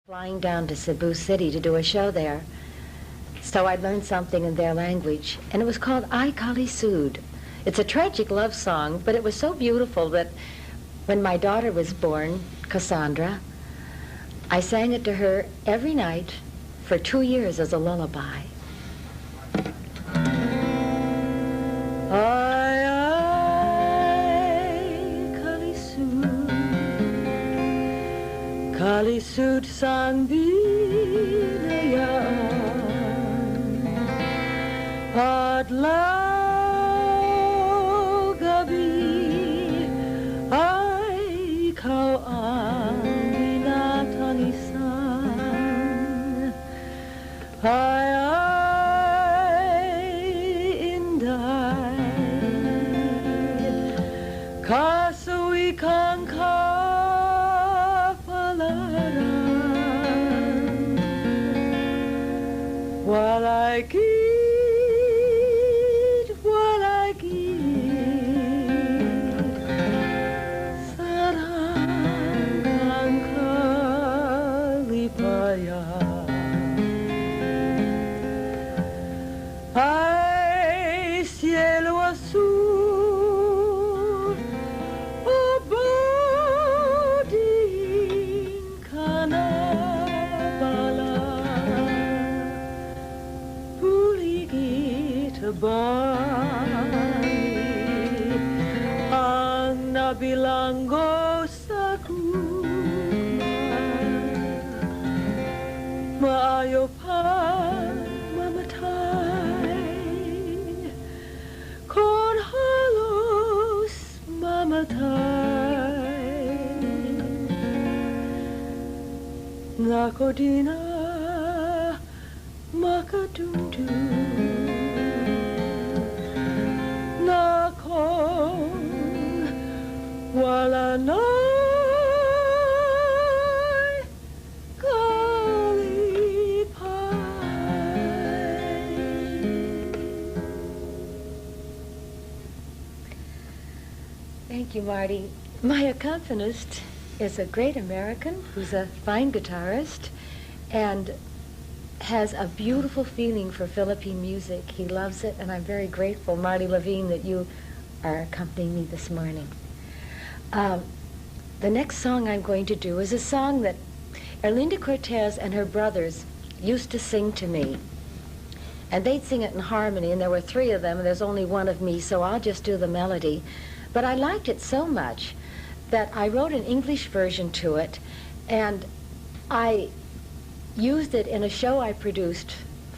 flying down to Cebu City to do a show there. So I learned something in their language, and it was called Ay Kali Sud. It's a tragic love song, but it was so beautiful that when my daughter was born, Cassandra, I sang it to her every night for 2 years as a lullaby. Ay, ay, Kali Sud, Kali Sud sang binayaan adlaw gabi ay ikaw ang binatangisan. Ay, inday, kaso ikang kapalaran, walay ay cielo azul, abading ka na bala, puligit bani ang nabilanggo sa kuma, maayo pa Nako di na makadundu, nako wala na'y kalipay. Thank you, Marty. My accompanist is a great American who's a fine guitarist and has a beautiful feeling for Philippine music. He loves it, and I'm very grateful, Marty Levine, that you are accompanying me this morning. The next song I'm going to do is a song that Erlinda Cortez and her brothers used to sing to me. And they'd sing it in harmony, and there were 3 of them, and there's only 1 of me, so I'll just do the melody. But I liked it so much that I wrote an English version to it, and I used it in a show I produced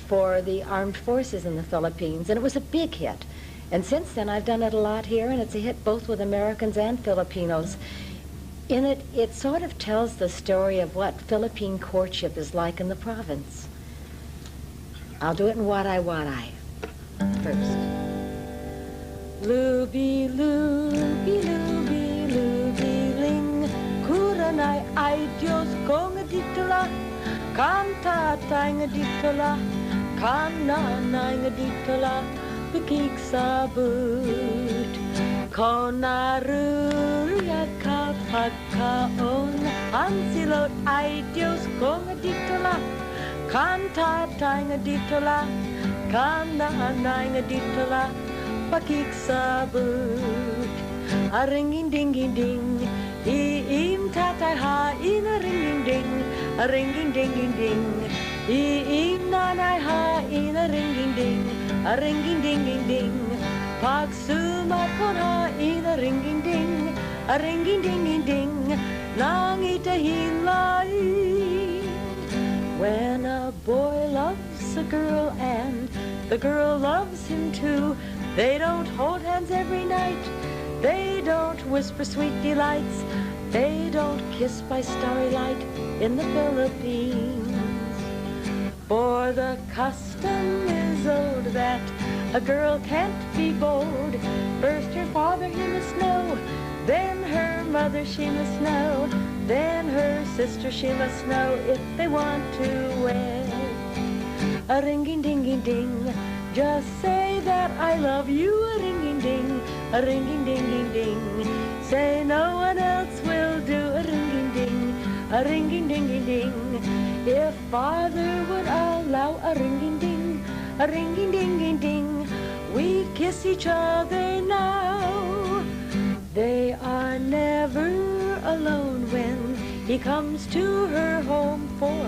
for the armed forces in the Philippines, and it was a big hit. And since then, I've done it a lot here, and it's a hit both with Americans and Filipinos. In it, it sort of tells the story of what Philippine courtship is like in the province. I'll do it in Waray first. Lubi, lubi, lubi, ay Diyos ko nga dito la, kan tatay nga dito la, kan nanay nga dito la, pakiksabot. Ko naruyag kapag kaon, ang silot ay Diyos ko nga dito la, kan tatay nga dito la, kan nanay nga dito la, pakiksabot. Aring-ding-ding-ding, iim tatay ha, ina ring-ding-ding, ring-ding-ding-ding, iim nanay ha, ina ring-ding-ding, ring-ding-ding-ding, pag sumakon ha, ina ring-ding-ding, ring-ding-ding-ding, nang itahin lain. When a boy loves a girl and the girl loves him too, they don't hold hands every night, they don't whisper sweet delights, they don't kiss by starry light in the Philippines. For the custom is old that a girl can't be bold. First her father he must know, then her mother she must know, then her sister she must know if they want to wed. A ring-ding-ding-ding, just say that I love you, a ring-ding-ding, a ring-ding-ding-ding. Say no one else will do, a ring-ding-ding, a ring-ding-ding-ding. If Father would allow a ring-ding-ding, a ring-ding-ding-ding, we'd kiss each other now. They are never alone when he comes to her home, for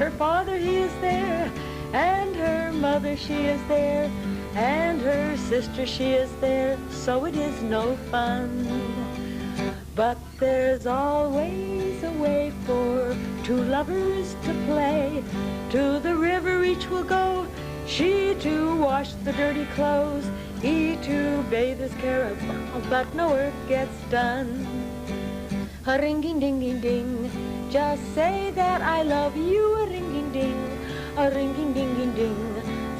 her father he is there, and her mother she is there, and her sister she is there, so it is no fun. But there's always a way for two lovers to play. To the river each will go, she to wash the dirty clothes, he to bathe his caraval, but no work gets done. A ring-ding-ding-ding-ding, just say that I love you, a ring-ding-ding, a ring-ding-ding-ding-ding.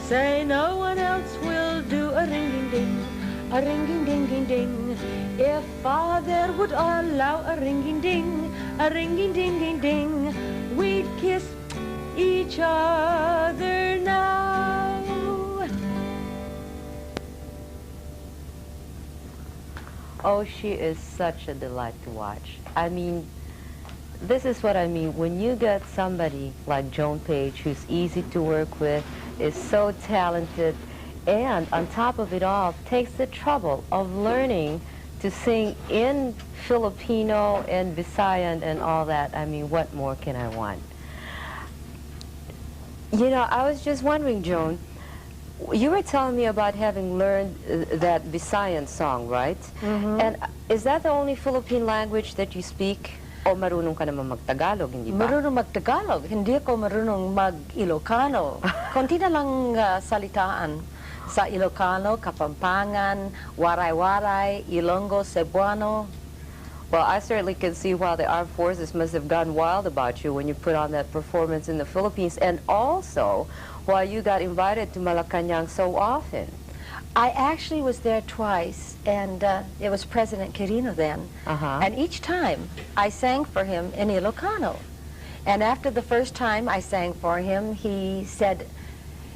Say no one else will do, a ring-ding-ding, a ring-ding-ding-ding-ding. If Father would allow a ring-ding-ding, a ring-ding-ding-ding-ding, we'd kiss each other now. Oh, she is such a delight to watch. I mean, this is what I mean. When you get somebody like Joan Page, who's easy to work with, is so talented, and on top of it all, takes the trouble of learning to sing in Filipino and Visayan and all that. I mean, what more can I want? You know, I was just wondering, Joan, you were telling me about having learned that Visayan song, right? Mm-hmm. And is that the only Philippine language that you speak? O marunong ka naman mag-Tagalog, hindi ba? Marunong mag-Tagalog, hindi ako marunong mag-Ilocano. Konti na lang salitaan sa Ilocano, Kapampangan, Waray-Waray, Ilonggo, Cebuano. Well, I certainly can see why the armed forces must have gone wild about you when you put on that performance in the Philippines, and also why you got invited to Malacanang so often. I actually was there twice, and it was President Quirino then. And each time I sang for him in Ilocano. And after the first time I sang for him, he said,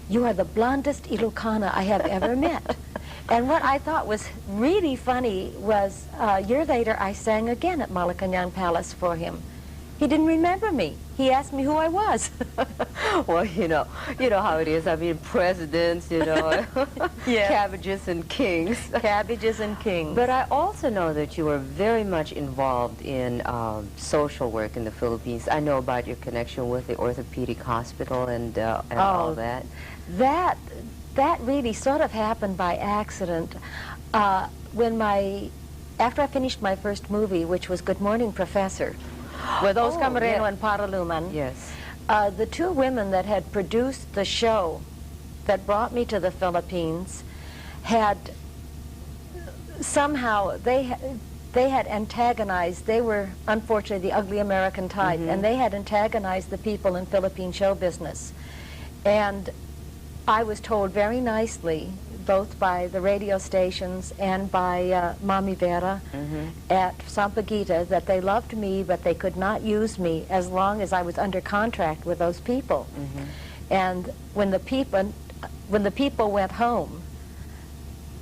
"You are the blondest Ilocana I have ever met." And what I thought was really funny was a year later I sang again at Malacanang Palace for him. He didn't remember me. He asked me who I was. Well, you know how it is. I mean, presidents, you know, Yes. cabbages and kings. Cabbages and kings. But I also know that you were very much involved in social work in the Philippines. I know about your connection with the orthopedic hospital and all that. That really sort of happened by accident. After I finished my first movie, which was Good Morning Professor, with Oscar Moreno and Paraluman, yes, the two women that had produced the show that brought me to the Philippines had somehow, they had antagonized, they were unfortunately the ugly American type, and they had antagonized the people in Philippine show business. And I was told very nicely, both by the radio stations and by Mami Vera at Sampaguita, that they loved me, but they could not use me as long as I was under contract with those people. And when the people went home,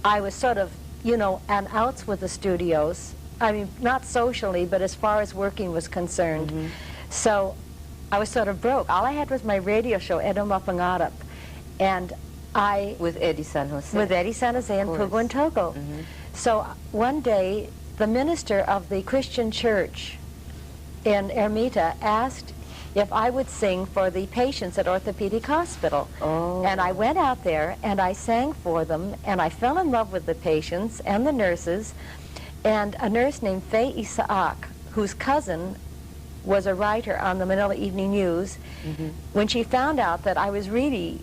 I was sort of, you know, an outs with the studios. I mean, not socially, but as far as working was concerned. So I was sort of broke. All I had was my radio show, Edo Mapangarap. And with Eddie San Jose. With Eddie San Jose and Pugo and Togo. So one day, the minister of the Christian church in Ermita asked if I would sing for the patients at Orthopedic Hospital. And I went out there and I sang for them, and I fell in love with the patients and the nurses, and a nurse named Faye Isaac, whose cousin was a writer on the Manila Evening News. When she found out that I was really,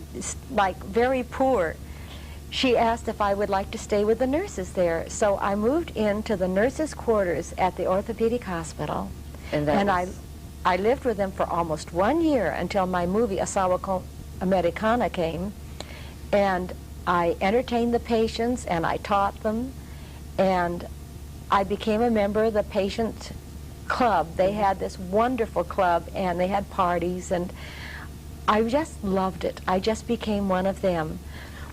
like, very poor, she asked if I would like to stay with the nurses there. So I moved into the nurses' quarters at the Orthopedic Hospital. And I lived with them for almost 1 year until my movie, Asawa Ko Americana, came. And I entertained the patients, and I taught them, and I became a member of the patient club. They had this wonderful club, and they had parties, and I just loved it. I just became one of them.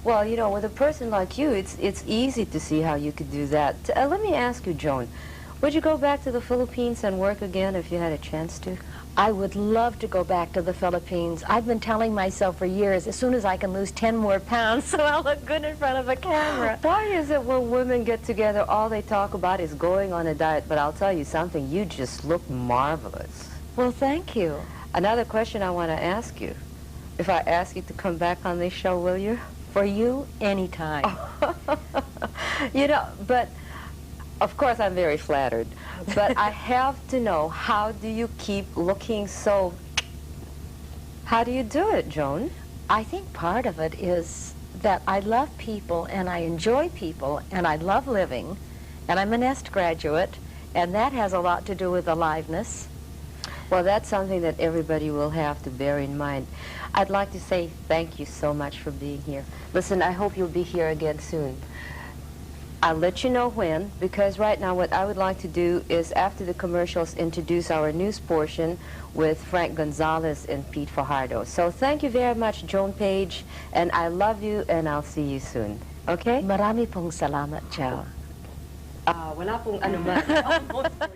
Well, you know, with a person like you, it's easy to see how you could do that. Let me ask you, Joan, would you go back to the Philippines and work again if you had a chance to? I would love to go back to the Philippines. I've been telling myself for years, as soon as I can lose 10 more pounds, so I'll look good in front of a camera. Why is it when women get together, all they talk about is going on a diet? But I'll tell you something, you just look marvelous. Well, thank you. Another question I want to ask you. If I ask you to come back on this show, will you? For you, anytime. You know, but of course I'm very flattered. But I have to know, how do you keep looking so... How do you do it, Joan? I think part of it is that I love people and I enjoy people and I love living, and I'm a Nest graduate, and that has a lot to do with aliveness. Well, that's something that everybody will have to bear in mind. I'd like to say thank you so much for being here. Listen, I hope you'll be here again soon. I'll let you know when, because right now what I would like to do is, after the commercials, introduce our news portion with Frank Gonzalez and Pete Fajardo. So thank you very much, Joan Page, and I love you, and I'll see you soon. Okay? Marami pong salamat, Joe. Wala pong anuman.